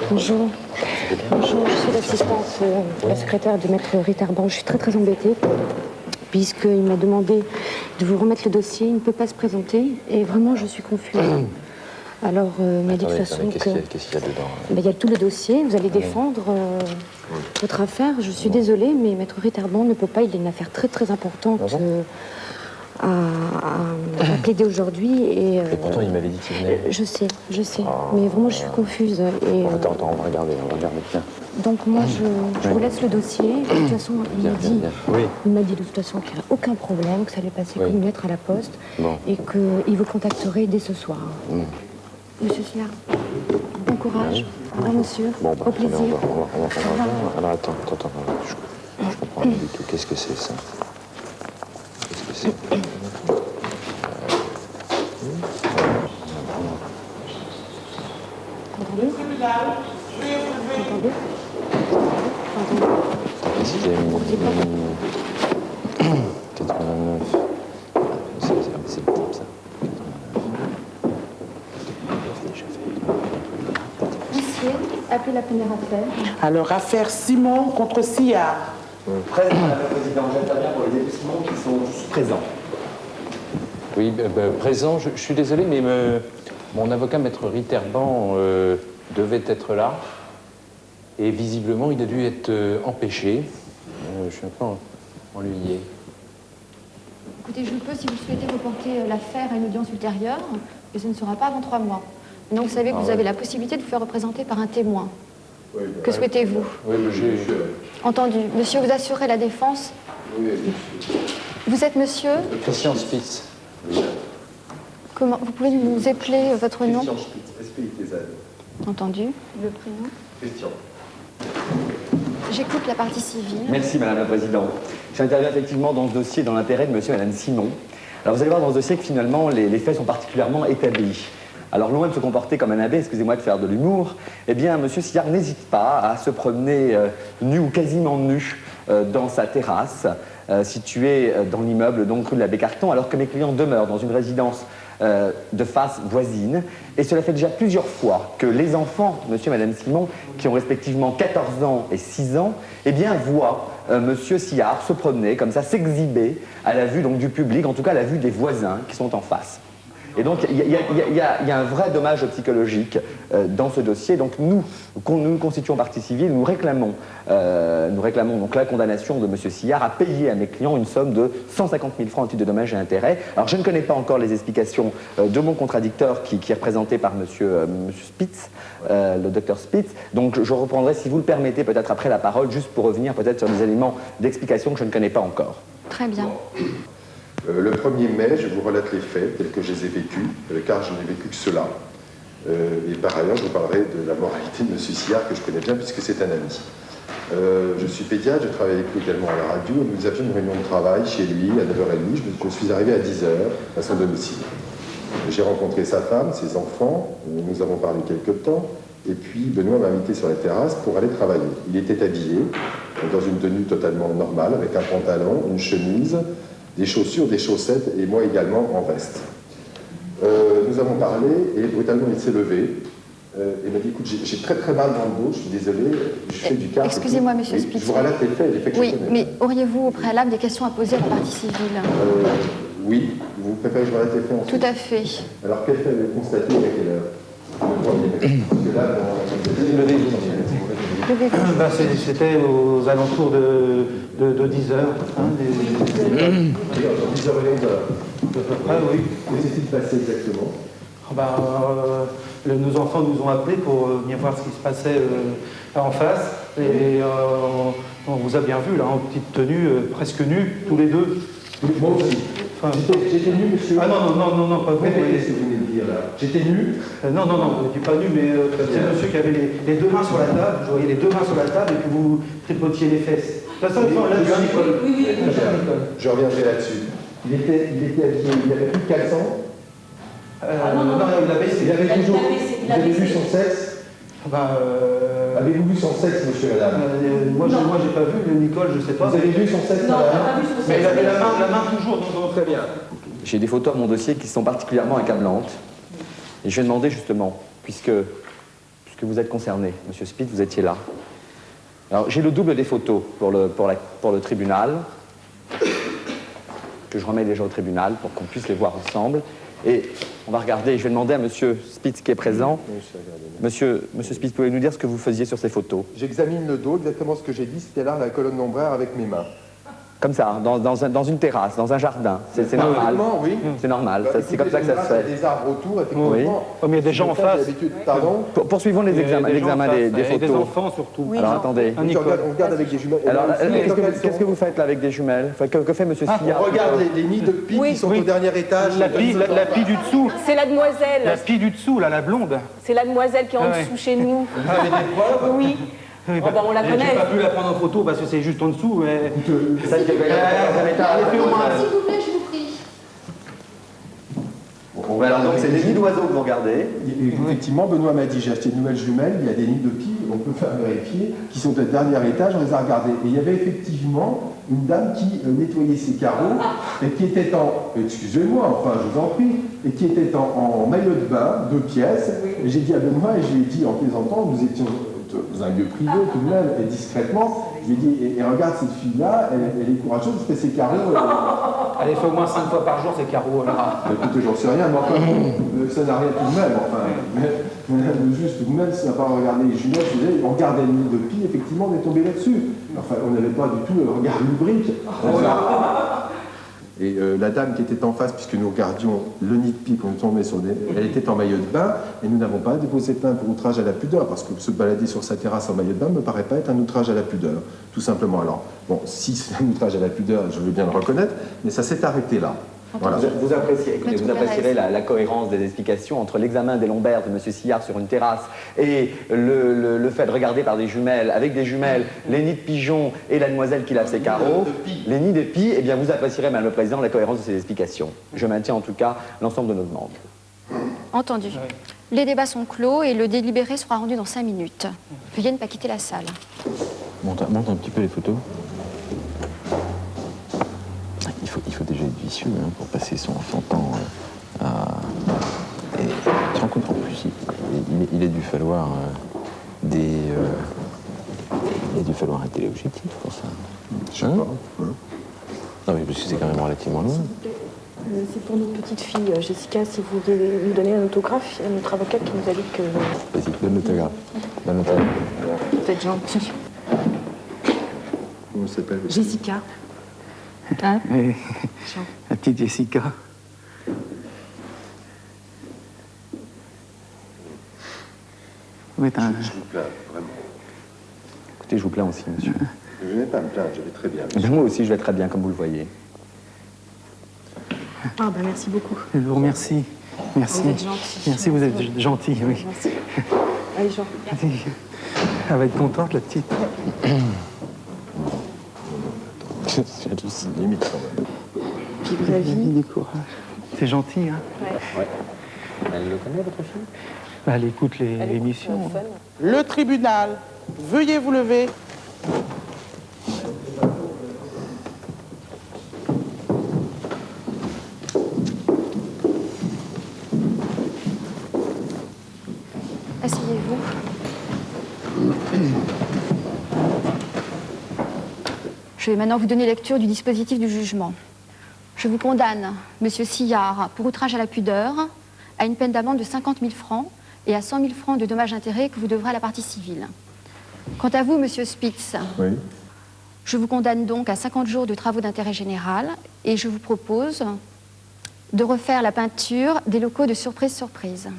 Bonjour. Bonjour, je suis l'assistante de la secrétaire de maître Ritterban. Je suis très embêtée, puisqu'il m'a demandé de vous remettre le dossier. Il ne peut pas se présenter, et vraiment, je suis confuse. Alors, il m'a dit de toute façon que... Qu'est-ce qu'il y a dedans? Il y a tout le dossier, vous allez défendre votre affaire. Je suis désolée, mais maître Ritterban ne peut pas. Il a une affaire très importante à plaider aujourd'hui. Et pourtant, il m'avait dit qu'il venait. Je sais. Mais vraiment, je suis confuse. Et, Attends, on va regarder. Tiens. donc moi, je vous laisse le dossier. De toute façon, il m'a dit de toute façon qu'il n'y aurait aucun problème, que ça allait passer comme une lettre à la poste, et qu'il vous contacterait dès ce soir. Monsieur Siard, bon courage. Au revoir, monsieur. Bon, au plaisir. On va alors, attends. Je comprends pas du tout. Qu'est-ce que c'est, ça? Qu'est-ce que c'est? Entendez? C'était 89. C'est le type, ça. Monsieur, appelez la première affaire. Alors, affaire Simon contre Sillard. Présent, Madame la Présidente, j'interviens pour les établissements qui sont ici présents. Oui, présent, je suis désolé, mais mon avocat, maître Ritterban, devait être là. Et visiblement, il a dû être empêché. Je suis un peu ennuyé. Écoutez, je peux, si vous souhaitez, reporter l'affaire à une audience ultérieure, et ce ne sera pas avant 3 mois. Maintenant, vous savez que vous avez la possibilité de vous faire représenter par un témoin. Oui, que souhaitez-vous? Oui, j'ai... Entendu. Monsieur, vous assurez la défense? Oui, monsieur. Vous êtes monsieur? Christian Spitz. Comment? Vous pouvez nous épeler votre nom? Christian Spitz, SPITZ. Entendu. Le prénom? Christian. J'écoute la partie civile. Merci, Madame la Présidente. J'interviens effectivement dans ce dossier dans l'intérêt de monsieur et Madame Simon. Alors, vous allez voir dans ce dossier que finalement, les faits sont particulièrement établis. Alors, loin de se comporter comme un abbé, excusez-moi de faire de l'humour, eh bien, monsieur Sillard n'hésite pas à se promener nu ou quasiment nu dans sa terrasse, située dans l'immeuble, donc rue de l'Abbé Carton, alors que mes clients demeurent dans une résidence de face voisine. Et cela fait déjà plusieurs fois que les enfants, monsieur et madame Simon, qui ont respectivement 14 ans et 6 ans, eh bien, voient monsieur Sillard se promener comme ça, s'exhiber à la vue donc, du public, en tout cas à la vue des voisins qui sont en face. Et donc, il y a un vrai dommage psychologique dans ce dossier. Donc, nous constituons partie civile, nous réclamons donc la condamnation de M. Sillard à payer à mes clients une somme de 150 000 francs en titre de dommages et intérêts. Alors, je ne connais pas encore les explications de mon contradicteur qui est représenté par M. Spitz, le docteur Spitz. Donc, je reprendrai, si vous le permettez, peut-être après la parole, juste pour revenir peut-être sur des éléments d'explication que je ne connais pas encore. Très bien. Le 1er mai, je vous relate les faits tels que je les ai vécus, car je n'ai vécu que cela. Et par ailleurs, je vous parlerai de la moralité de M. Sillard, que je connais bien, puisque c'est un ami. Je suis pédiatre, je travaille avec lui également à la radio, et nous avions une réunion de travail chez lui à 9h30. Je suis arrivé à 10h à son domicile. J'ai rencontré sa femme, ses enfants, nous avons parlé quelques temps, et puis Benoît m'a invité sur la terrasse pour aller travailler. Il était habillé dans une tenue totalement normale, avec un pantalon, une chemise, des chaussures, des chaussettes, et moi également en veste. Nous avons parlé, et brutalement il s'est levé, et m'a dit, écoute, j'ai très mal dans le dos, je suis désolé, je fais du quart. Excusez-moi, monsieur Spitz. Je vous relate les faits, Oui, mais auriez-vous au préalable des questions à poser à la partie civile? Oui, vous préférez que je relate les faits ensuite? Tout à fait. Alors, quel fait avez-vous constaté à quelle heure? Parce que là, c'était aux alentours de 10 heures. Hein, 10h et 11h. À peu près, oui. Que s'est-il passé exactement? Nos enfants nous ont appelés pour venir voir ce qui se passait en face. Et on vous a bien vu, là, en petite tenue, presque nus, tous les deux. Moi aussi. Enfin, j'étais nu, monsieur. Ah non, pas vous. Qu'est-ce que vous venez de dire là? J'étais nu? Non, vous n'étiez pas nu, mais c'est monsieur qui avait les deux mains sur la table. Je voyais les deux mains sur la table et que vous tripotiez les fesses. De toute façon, là-dessus, Nicole. Oui. Je reviendrai là-dessus. Il était habillé, il avait plus de caleçon? Non, il avait toujours. Vous avez vu son sexe? Avez-vous vu son sexe, monsieur et madame? Moi, j'ai pas vu, Nicole, je sais pas. Vous avez vu son sexe, Non, madame? pas vu son sexe. Mais il avait la main toujours, donc très bien. J'ai des photos à mon dossier qui sont particulièrement accablantes. Et je vais demander justement, puisque puisque vous êtes concerné. Monsieur Spitz, vous étiez là. Alors, j'ai le double des photos pour le tribunal, que je remets déjà au tribunal pour qu'on puisse les voir ensemble. Et on va regarder, je vais demander à Monsieur Spitz qui est présent. Monsieur Spitz, pouvez-vous nous dire ce que vous faisiez sur ces photos? J'examine le dos, exactement ce que j'ai dit, c'était là la colonne lombaire avec mes mains. Comme ça, dans une terrasse, dans un jardin. C'est normal. Oui. C'est normal, Bah, c'est comme ça que ça se fait. Il y a des arbres autour, effectivement. Oui. Oh, mais il y a des gens en face. Pardon. Poursuivons l'examen des photos. Et des enfants surtout. Oui, Alors non. attendez. On regarde avec des jumelles. Alors, qu'est-ce que vous faites là avec des jumelles? Enfin, que fait Monsieur Sillard? On regarde les nids de pie qui sont au dernier étage. La pie du dessous. C'est la demoiselle. La pie du dessous, là, la blonde. C'est la demoiselle qui est en Ah ouais. dessous chez nous. Vous avez des preuves? Oui. Oui, Oh, bah, on la J'ai connaît. pas pu la prendre en photo parce que c'est juste en dessous, mais... Ça, je vais- S'il vous plaît, je vous prie. Voilà, donc c'est des nids d'oiseaux que vous regardez. Effectivement, Benoît m'a dit, j'ai acheté de nouvelles jumelles, il y a des nids de pie, on peut faire vérifier, qui sont au dernier étage, on les a regardés. Et il y avait effectivement une dame qui nettoyait ses carreaux, et qui était excusez-moi, enfin je vous en prie, et qui était en maillot de bain, 2 pièces. Et j'ai dit à Benoît, et je lui ai dit en plaisantant, nous étions dans un lieu privé tout de même, et discrètement, je lui ai dit, et regarde cette fille-là, elle est courageuse, parce que ses carreaux... Elle fait au moins 5 fois par jour, ces carreaux. Écoutez, j'en sais rien, mais enfin, ça n'a rien tout de même, enfin. Mais juste tout de même, si on n'a pas regardé les jumelles, je disais, on regardait le nid de pie, effectivement, on est tombé là-dessus. Enfin, on n'avait pas du tout le regard lubrique. Et la dame qui était en face, puisque nous regardions le nid de pie, on tombait sur des... elle était en maillot de bain, et nous n'avons pas déposé plainte pour outrage à la pudeur, parce que se balader sur sa terrasse en maillot de bain ne me paraît pas être un outrage à la pudeur, tout simplement. Alors, bon, si c'est un outrage à la pudeur, je veux bien le reconnaître, mais ça s'est arrêté là. Voilà. Vous apprécierez la cohérence des explications entre l'examen des lombaires de M. Sillard sur une terrasse et le fait de regarder par des jumelles, avec des jumelles, les nids de pigeons et la demoiselle qui lave ses carreaux, les nids de pie, eh bien vous apprécierez, Madame le Président, la cohérence de ces explications. Je maintiens en tout cas l'ensemble de nos demandes. Entendu. Les débats sont clos et le délibéré sera rendu dans 5 minutes. Veuillez ne pas quitter la salle. Monte un petit peu les photos. Il faut déjà être vicieux pour passer son temps à... Et tu te rends compte, en plus, il a dû falloir il a dû falloir un téléobjectif pour ça. Je sais pas. Non, mais parce que c'est quand même relativement loin. C'est pour notre petite fille, Jessica, si vous voulez nous donner un autographe, il y a notre avocate qui nous a dit que... Vas-y, donne l'autographe. Donne l'autographe. Vous êtes gentil. Comment s'appelle? Jessica. Hein? La petite Jessica. Oui, Je vous plains, vraiment. Écoutez, je vous plains aussi, monsieur. Je n'ai pas à me plaindre, je vais très bien. Eh bien, moi aussi, je vais très bien, comme vous le voyez. Ah, bah merci beaucoup. Je vous remercie. Merci. Vous êtes gentil. Merci, vous êtes gentil, oui. Merci. Allez, Jean. Elle va être contente, la petite. C'est limite quand même. Puis vous avez Du courage. C'est gentil, hein? Ouais. Elle le connaît, votre fille? Elle écoute l'émission. Le tribunal, veuillez vous lever. Asseyez-vous. Je vais maintenant vous donner lecture du dispositif du jugement. Je vous condamne, Monsieur Sillard, pour outrage à la pudeur, à une peine d'amende de 50 000 francs et à 100 000 francs de dommages-intérêts que vous devrez à la partie civile. Quant à vous, Monsieur Spitz, Oui. je vous condamne donc à 50 jours de travaux d'intérêt général et je vous propose de refaire la peinture des locaux de surprise-surprise.